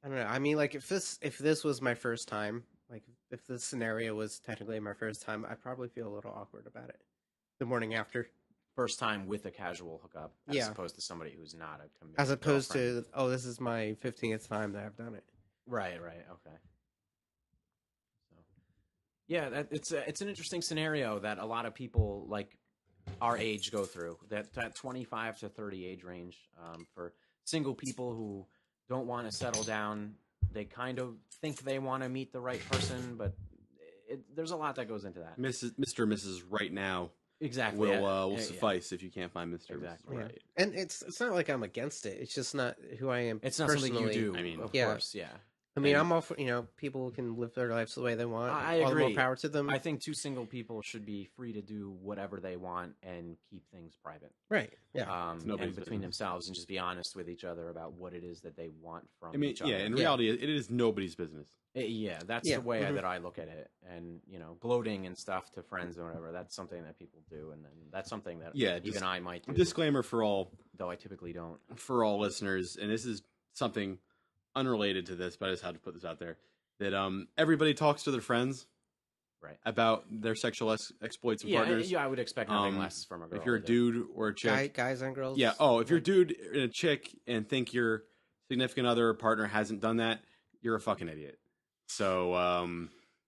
I don't know. I mean, like if this was my first time, like if this scenario was technically my first time, I'd probably feel a little awkward about it. The morning after, first time with a casual hookup, as Yeah. opposed to somebody who's not a committed as opposed girlfriend. to, oh, this is my 15th time that I've done it. Right, okay. So, yeah, it's an interesting scenario that a lot of people like our age go through. That 25 to 30 age range for single people who don't want to settle down. They kind of think they want to meet the right person, but there's a lot that goes into that. Mr. and Mrs. Right now Exactly. will Yeah, suffice if you can't find Mr. and Mrs. Exactly. Yeah. Right. And it's not like I'm against it. It's just not who I am. It's not something you personally. do. I mean, of yeah. course, yeah. I mean, And- I'm all for, people can live their lives the way they want. I All the more agree. power to them. I think two single people should be free to do whatever they want and keep things private. Right. Yeah. It's And nobody's between business. themselves, and just be honest with each other about what it is that they want from I mean, each other. yeah, in Yeah. reality, it is nobody's business. Yeah, that's Yeah. the way Mhm. that I look at it. And gloating and stuff to friends or whatever, that's something that people do, and then that's something that Yeah, even just- I might do, Disclaimer for all though I typically don't. listeners, and this is something unrelated to this, but I just had to put this out there, that everybody talks to their friends Right. about their sexual exploits and Yeah, partners. yeah, I would expect nothing Um, less from a girl. If you're a to- dude or a chick, Guys and girls. yeah. Oh, if you're a dude and a chick and think your significant other or partner hasn't done that, you're a fucking idiot. So,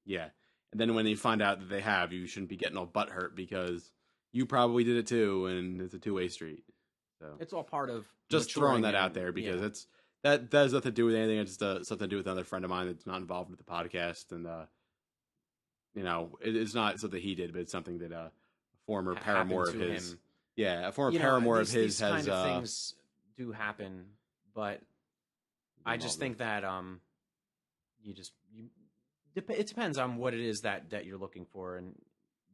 yeah. And then when you find out that they have, you shouldn't be getting all butthurt because you probably did it too, and it's a two-way street. So it's all part of just maturing throwing that out and- there because yeah. that has nothing to do with anything. It's just something to do with another friend of mine that's not involved with the podcast, and it's not something he did, but it's something that a former happened paramour of to his, him. yeah, a former You know, paramour of these- his these has. kind of things do happen, but I just think that it depends on what it is that you're looking for, and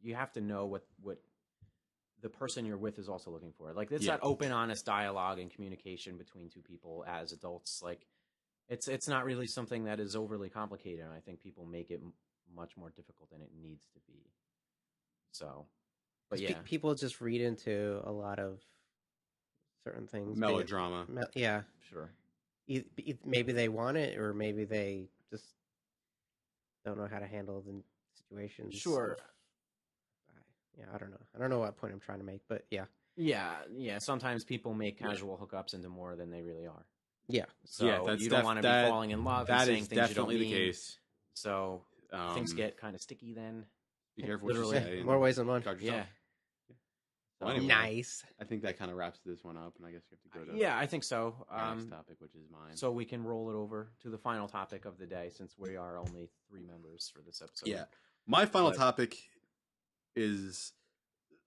you have to know what the person you're with is also looking for. Like it's Yeah. that open, honest dialogue and communication between two people as adults. Like it's not really something that is overly complicated, and I think people make it much more difficult than it needs to be. So, but yeah, People just read into a lot of certain things. melodrama. Yeah. sure. Maybe they want it, or maybe they just don't know how to handle the situation. Sure. Yeah, I don't know. I don't know what point I'm trying to make, but yeah. Yeah. Sometimes people make casual hookups into more than they really are. Yeah. So Yeah, that's you don't want to be falling in love and That saying is things you don't definitely the mean. case. So things Um, get kind of sticky then. Be careful what you literally. say. and More ways than one. guard yourself. Yeah. Well, So- anyway, Nice. I think that kind of wraps this one up, and I guess we have to go to Yeah, I think so. our next topic, which is mine. So we can roll it over to the final topic of the day, since we are only 3 members for this episode. Yeah. My final But- topic is,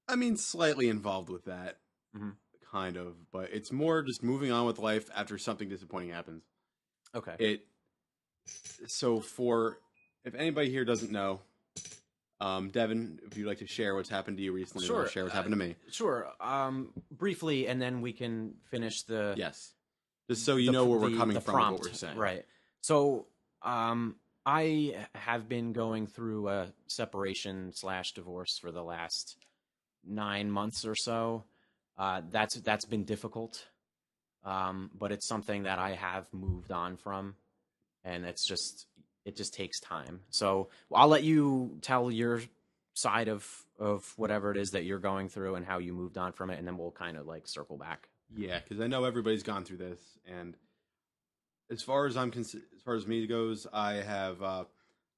I mean, slightly involved with that, Mhm. kind of, but it's more just moving on with life after something disappointing happens. Okay. So if anybody here doesn't know, Devon, if you'd like to share what's happened to you recently, Sure. I'll share what's happened to me. Sure. Briefly, and then we can finish the Yes. Just so you know where we're coming the from prompt. with what we're saying. Right. So, I have been going through a separation / divorce for the last 9 months or so. That's been difficult, but it's something that I have moved on from, and it just takes time. So I'll let you tell your side of whatever it is that you're going through and how you moved on from it, and then we'll kind of like circle back. Yeah, because I know everybody's gone through this, and as far as me goes, I have I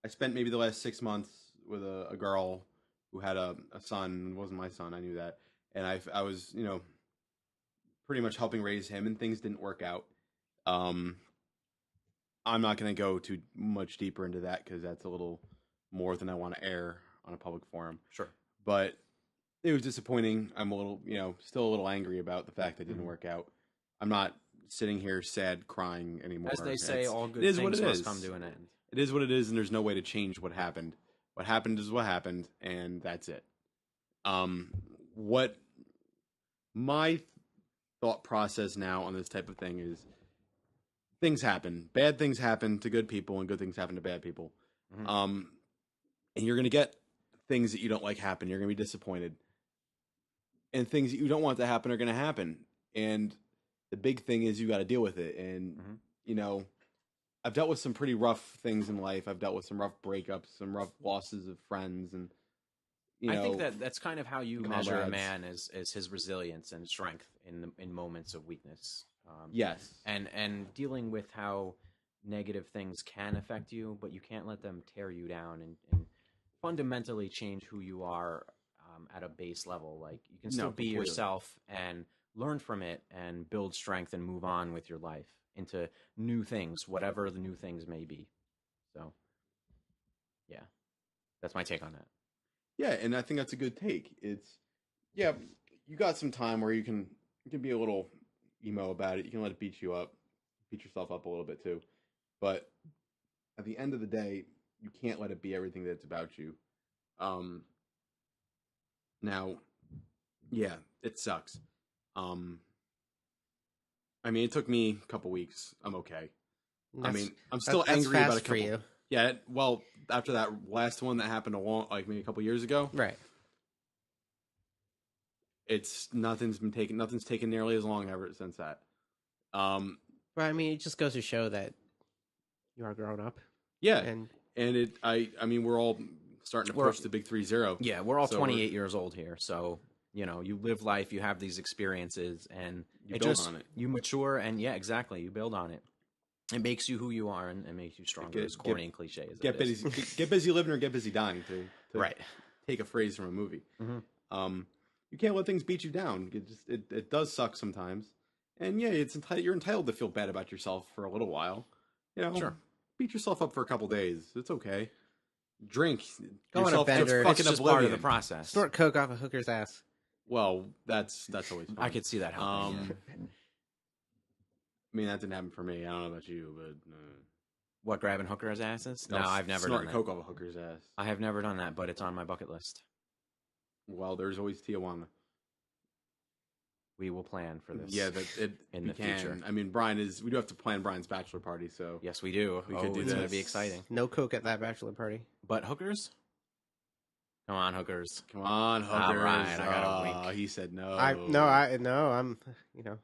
spent maybe the last 6 months with a girl who had a son. It wasn't my son, I knew that, and I was pretty much helping raise him, and things didn't work out. I'm not going to go too much deeper into that because that's a little more than I want to air on a public forum. Sure. But it was disappointing. I'm a little, still a little angry about the fact that it didn't work out. I'm not sitting here sad, crying anymore. As they say, all good it is things what it must is. come to an end. It is what it is, and there's no way to change what happened. What happened is what happened, and that's it. What my thought process now on this type of thing is, things happen. Bad things happen to good people, and good things happen to bad people. Mhm. And you're going to get things that you don't like happen. You're going to be disappointed. And things that you don't want to happen are going to happen. And the big thing is you got to deal with it. And, I've dealt with some pretty rough things in life. I've dealt with some rough breakups, some rough losses of friends. And, I think that's kind of how you measure a comrades. man is his resilience and strength in moments of weakness. Yes. And dealing with how negative things can affect you, but you can't let them tear you down and fundamentally change who you are at a base level. Like, you can still be completely. yourself and learn from it and build strength and move on with your life into new things, whatever the new things may be. So, yeah, that's my take on that. Yeah, and I think that's a good take. You got some time where you can be a little emo about it. You can let it beat yourself up a little bit too. But at the end of the day, you can't let it be everything that's about you. Now, yeah, it sucks. I mean, it took me a couple weeks. I'm okay. I'm still angry about a couple. For you. Yeah, well, after that last one that happened maybe a couple years ago, Right. nothing's taken nearly as long ever since that. But I mean, it just goes to show that you are grown up. Yeah, And we're all starting to push the big 3-0. Yeah, we're all So 28 years old here, so you live life, you have these experiences, and You build on it. You mature, and yeah, exactly, you build on it. It makes you who you are, and makes you stronger. As corny and cliche as Get it is. busy, get busy living or get busy dying. To Right. take a phrase from a movie. Mhm. You can't let things beat you down. It does suck sometimes, and yeah, you're entitled to feel bad about yourself for a little while. Sure. Beat yourself up for a couple days. It's okay. Drink Go on a yourself to bender. fucking It's just part of the oblivion. process. snort coke off a hooker's ass. Well, that's always fun. I could see that happening. yeah. I mean, that didn't happen for me. I don't know about you, but What, grabbing hookers' asses? No, I've never done snorting that. coke off a hooker's ass. I have never done that, but it's on my bucket list. Well, there's always Tijuana. We will plan for this. Yeah, in we the can. future. I mean, we do have to plan Brian's bachelor party, so Yes, we do. We could do It's going to this. be exciting. No coke at that bachelor party. But hookers? Come on, hookers. come on, hookers. All right, I got a wink. He said no. I'm No,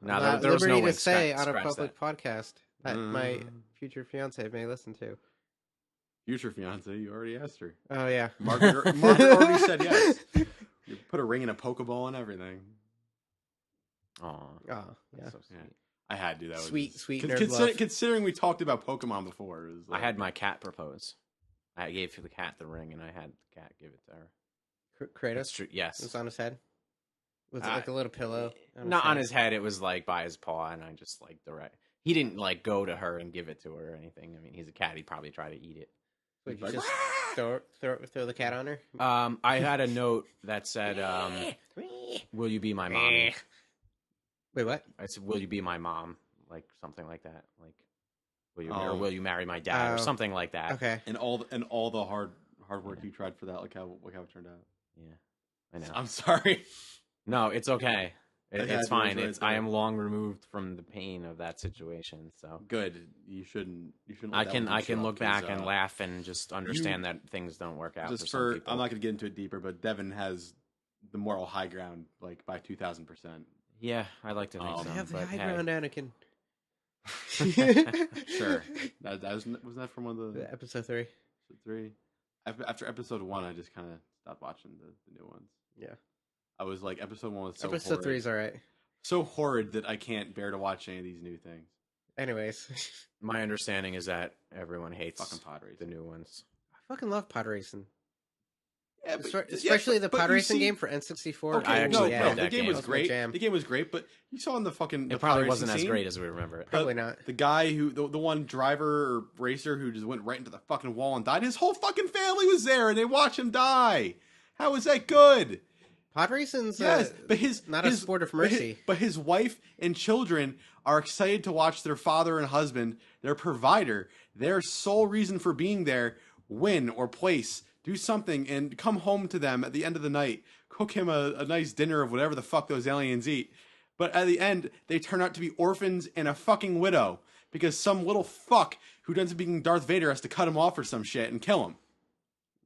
not there was no liberty to wink. say Scratch on a public podcast that my Mm. future fiance may listen to. Future fiance, you already asked her. Oh yeah, Margaret already said yes. You put a ring in a Pokeball and everything. Aw. Oh yeah. So sweet. Yeah. I had to. That Sweet was nerd love. Considering we talked about Pokemon before, it was I had my cat propose. I gave the cat the ring, and I had the cat give it to her. Kratos. It's true. Yes. It was on his head. Was it like a little pillow? Not on his head. It was like by his paw, and I just like He didn't like go to her and give it to her or anything. I mean, he's a cat. He'd probably try to eat it. Would you just throw the cat on her? I had a note that said, "Will you be my mommy?" Wait, what? I said, "Will you be my mom?" Like something like that. Like, will you marry my dad or something like that? Okay. And all the hard work you tried for that, look how it turned out. Yeah, I know. I'm sorry. No, it's okay. It's fine. Right I am long removed from the pain of that situation. So good. You shouldn't. I can look back and laugh and just understand that things don't work out. Just for some people. I'm not going to get into it deeper, but Devon has the moral high ground, like by 2,000%. Yeah, I like to think so. I have the but high hey. ground, Anakin. Sure. That wasn't that from one of the episode 3? Episode 3. After episode 1, I just kind of stopped watching the new ones. Yeah. I was like, episode 1 was so episode horrid. 3 is all right. So horrid that I can't bear to watch any of these new things. Anyways, my understanding is that everyone hates fucking pod racing. The new ones. I fucking love pod racing. Yeah, especially the pod racing game for N64. Okay, I actually played the game was great. Jam. The game was great, but you saw in the fucking it probably wasn't as great as we remember it. Probably not. The guy who the one driver or racer who just went right into the fucking wall and died. His whole fucking family was there, and they watched him die. How is that good? Pod racing's but not a sport of mercy. But his wife and children are excited to watch their father and husband, their provider, their sole reason for being there, win or place, do something, and come home to them at the end of the night, cook him a nice dinner of whatever the fuck those aliens eat. But at the end, they turn out to be orphans and a fucking widow because some little fuck who ends up being Darth Vader has to cut him off or some shit and kill him.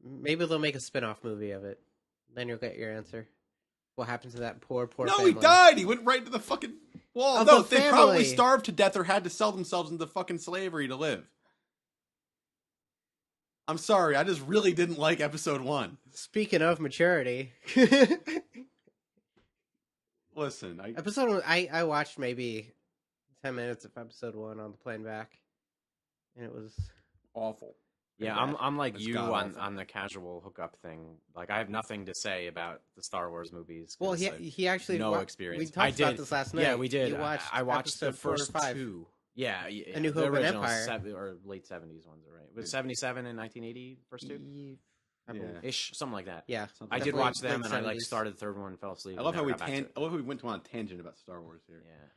Maybe they'll make a spin-off movie of it. Then you'll get your answer. What happened to that poor No, family? he died. He went right into the fucking wall. Of No, the they probably family. starved to death or had to sell themselves into fucking slavery to live. I'm sorry. I just really didn't like episode 1. Speaking of maturity. Listen, episode 1, I watched maybe 10 minutes of episode 1 on the plane back. And it was awful. Yeah, I'm like you on the casual hookup thing. Like, I have nothing to say about the Star Wars movies. Well, he actually no experience. We talked about this last night. Yeah, we did. I watched the first 5. 2. Yeah, A New Hope and Empire, or late 70s ones, are right? Was 77 and 1980 first 2? Ish, something like that. Yeah, I did watch them, and I started the third one and fell asleep. I love how we went on a tangent about Star Wars here. Yeah,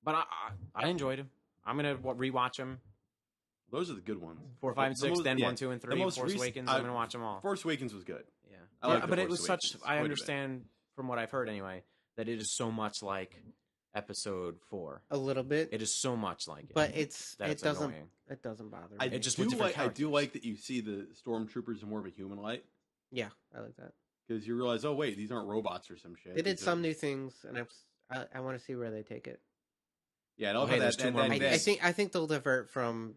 but I enjoyed them. I'm gonna rewatch them. Those are the good ones. 4, 5, and 6, then 1, 2, and 3. Force Awakens. I'm gonna watch them all. Force Awakens was good. Yeah, but it was such. I understand from what I've heard anyway that it is so much like Episode 4. A little bit. It is so much like it. But it doesn't annoying. It doesn't bother me. I do like that you see the stormtroopers in more of a human light. Yeah, I like that. Because you realize, oh wait, these aren't robots or some shit. They did some new things, and I want to see where they take it. Yeah, I think they'll divert from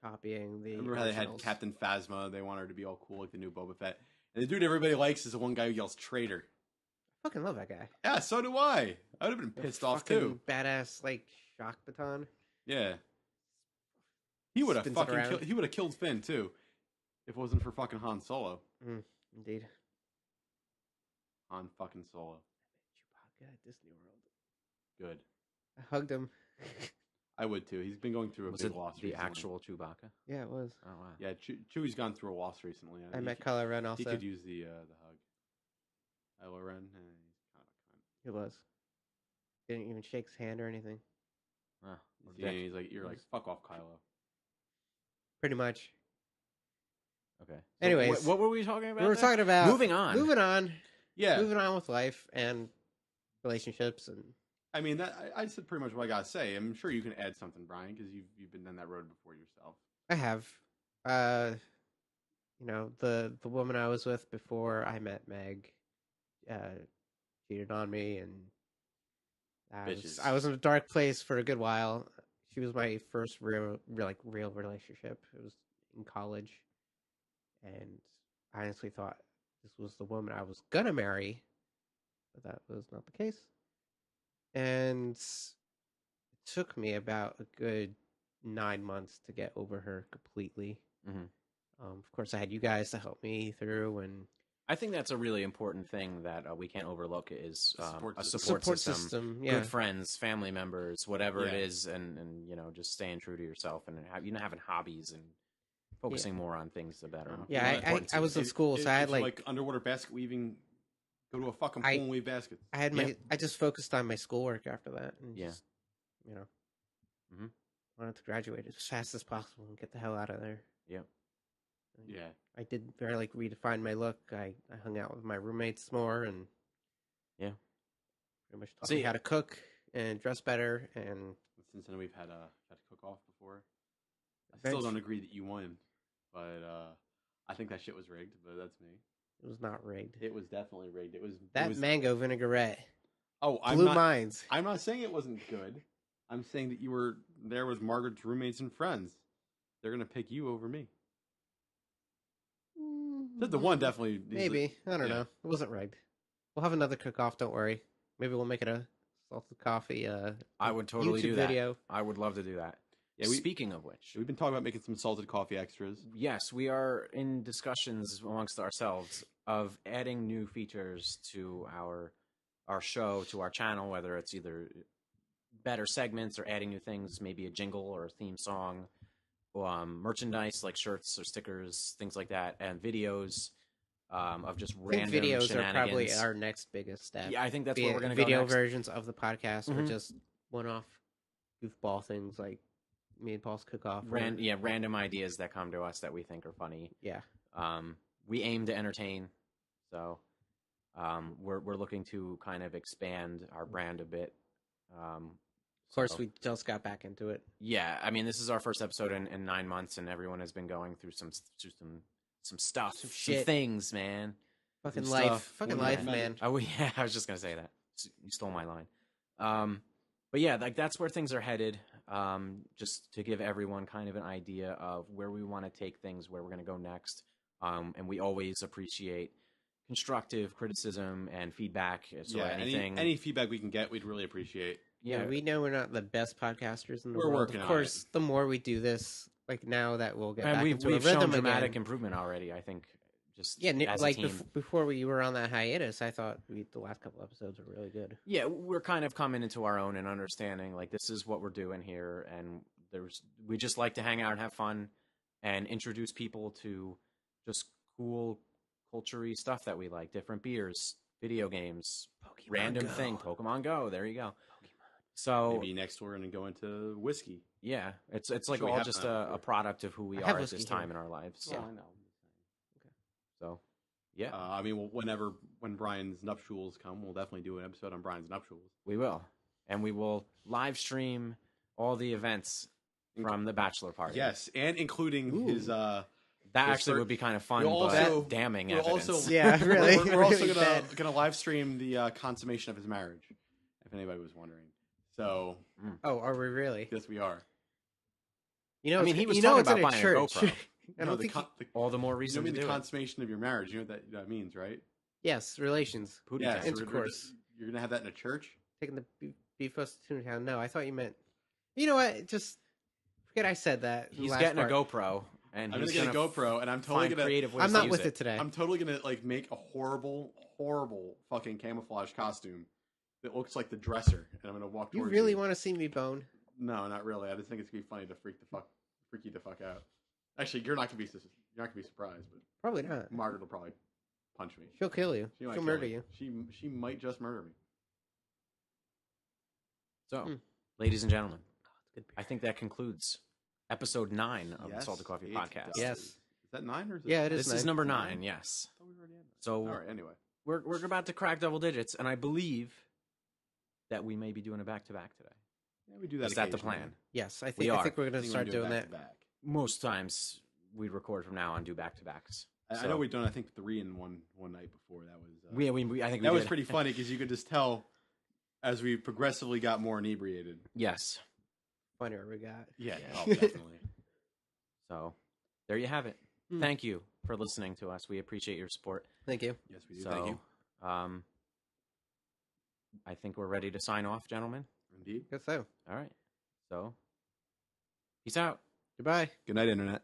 copying the. Remember how they had Captain Phasma? They want her to be all cool like the new Boba Fett. And the dude everybody likes is the one guy who yells "traitor." I fucking love that guy. Yeah, so do I. I would have been pissed off too. Badass like shock baton. Yeah. He would have killed Finn too, if it wasn't for fucking Han Solo. Indeed. Han fucking Solo. Chewbacca at Disney World. Good. I hugged him. I would too. He's been going through a big loss. The actual Chewbacca? Yeah, it was. Oh wow. Yeah, Chewie's gone through a loss recently. I met Kylo Ren also. He could use the hug. Kylo Ren, he's kind of a cunt. He was. Didn't even shake his hand or anything. Wow. He's like, you're like, fuck off, Kylo. Pretty much. Okay. So anyways, what were we talking about? We were talking about moving on. Yeah. Moving on with life and relationships and. I mean, I said pretty much what I gotta say. I'm sure you can add something, Brian, because you've been down that road before yourself. I have. The woman I was with before I met Meg, cheated on me, and I was in a dark place for a good while. She was my first real relationship. It was in college, and I honestly thought this was the woman I was gonna marry, but that was not the case. And it's took me about a good 9 months to get over her completely. Mhm. Of course, I had you guys to help me through, and I think that's a really important thing that we can't overlook is Support a system. support system. Yeah, Good friends, family members, whatever it Yeah. is, and just staying true to yourself and having hobbies and focusing more on things that are Yeah, more I- important to I you. was in school, so I had if you like underwater basket weaving. Go to a fucking pool I- and weave baskets. I had my Yeah. I just focused on my schoolwork after that, and Yeah. just Mhm. wanted to graduate as fast as possible and get the hell out of there. Yep. Yeah. I did very redefine my look. I hung out with my roommates more and Yeah. pretty much taught See- me how to cook and dress better. And Since then we've had to cook off before. I still don't agree that you won, but I think that shit was rigged. But that's me. it was not rigged. It was definitely rigged. It was That It was, mango vinaigrette oh, blew minds. I'm not saying it wasn't good. I'm saying that you were there with Margaret's roommates and friends. They're gonna pick you over me. So the one definitely Maybe. I don't yeah. know. It wasn't rigged. We'll have another cook off. Don't worry. Maybe we'll make it a salted coffee. I would totally YouTube do that. video. I would love to do that. Yeah, Speaking of which, We've been talking about making some salted coffee extras. yes, we are in discussions amongst ourselves of adding new features to our show, to our channel, whether it's either better segments or adding new things, maybe a jingle or a theme song, merchandise like shirts or stickers, things like that, and videos of just I think random videos are shenanigans. probably our next biggest step. Yeah, I think that's Be where it we're going to go video next. versions of the podcast or Mhm. just one-off goofball things like me and Paul's cook-off. Random ideas that come to us that we think are funny. Yeah. We aim to entertain, so we're looking to kind of expand our brand a bit. Of course, we just got back into it. Yeah, I mean, this is our first episode in 9 months, and everyone has been going through some stuff, some shit. things, man. Fucking Some life. stuff. Fucking Yeah. life, man. Oh yeah, I was just gonna say that. You stole my line. But yeah, like that's where things are headed. Just to give everyone kind of an idea of where we want to take things, where we're gonna go next. And we always appreciate constructive criticism and feedback. So Yeah, anything, any feedback we can get, we'd really appreciate. Yeah, we know we're not the best podcasters in the We're world. working Of on course, the more we do this, like now that we'll get and back we've into a shown rhythm dramatic again. improvement already. I think just Yeah, as like a team. before we were on that hiatus, I thought the last couple episodes were really good. Yeah, we're kind of coming into our own and understanding like this is what we're doing here, and we just like to hang out and have fun and introduce people to just cool culture-y stuff that we like, different beers, video games, random Go. thing, Pokemon Go. There you go. So Maybe next we're gonna go into whiskey. yeah, it's like Should we all have- just a product of who we I have are at whiskey this here. time in our lives. Well, I know. So yeah, I mean, when Brian's nuptials come, we'll definitely do an episode on Brian's nuptials. we will, and we will live stream all the events from the bachelor party. Yes, and including his. That Yes, actually sir. would be kind of fun, We'll also- but damning we'll evidence. also- Yeah, really. We're also really bad. gonna live stream the consummation of his marriage, if anybody was wondering. So Oh, are we really? yes, we are. You know, I mean, he was you know talking it's in about a buying a church. GoPro. I don't the, think. con- the, All the more you know reason what I to mean, do the it. consummation of your marriage. You know what that means, right? Yes, relations. Pootie Yeah, test. so Intercourse. You're gonna have that in a church. Taking the beef roast to tuna town. No, I thought you meant. You know what? Just forget I said that. in the He's last getting part. a GoPro, and I'm he's gonna get a GoPro, and I'm totally find gonna. creative ways I'm to not use with it today. I'm totally gonna like make a horrible fucking camouflage costume that looks like the dresser, and I'm gonna walk You towards really you. want to see me bone? No, not really. I just think it's gonna be funny to freak you the fuck out. Actually, you're not gonna be surprised, but Probably not. Margaret will probably punch me. She'll kill you. She might She'll kill murder me. you. She might just murder me. So, ladies and gentlemen, Good beer. I think that concludes episode 9 of the Yes, Salted Coffee it Podcast. does. Yes. Is that 9 or is it? Yeah, it is. This is nice. number 9. Yes. I thought we already had that. So All right. Anyway, we're about to crack double digits, and I believe that we may be doing a back-to-back today. yeah, we do that. Is that the occasionally. plan? Yes, I We think. are. I think we're I gonna think we're start gonna do it doing that. back-to-back. Most times we record from now on, do back-to-backs. I know we've done. I think 3 in one night before. That was. I think we that was did. pretty funny because you could just tell as we progressively got more inebriated. Yes. Funnier we got. Yeah, Yeah. oh, definitely. So there you have it. Hmm. Thank you for listening to us. We appreciate your support. Thank you. Yes, we do. So, Thank you. I think we're ready to sign off, gentlemen. Indeed. Guess so. All right. So, peace out. Goodbye. Good night, Internet.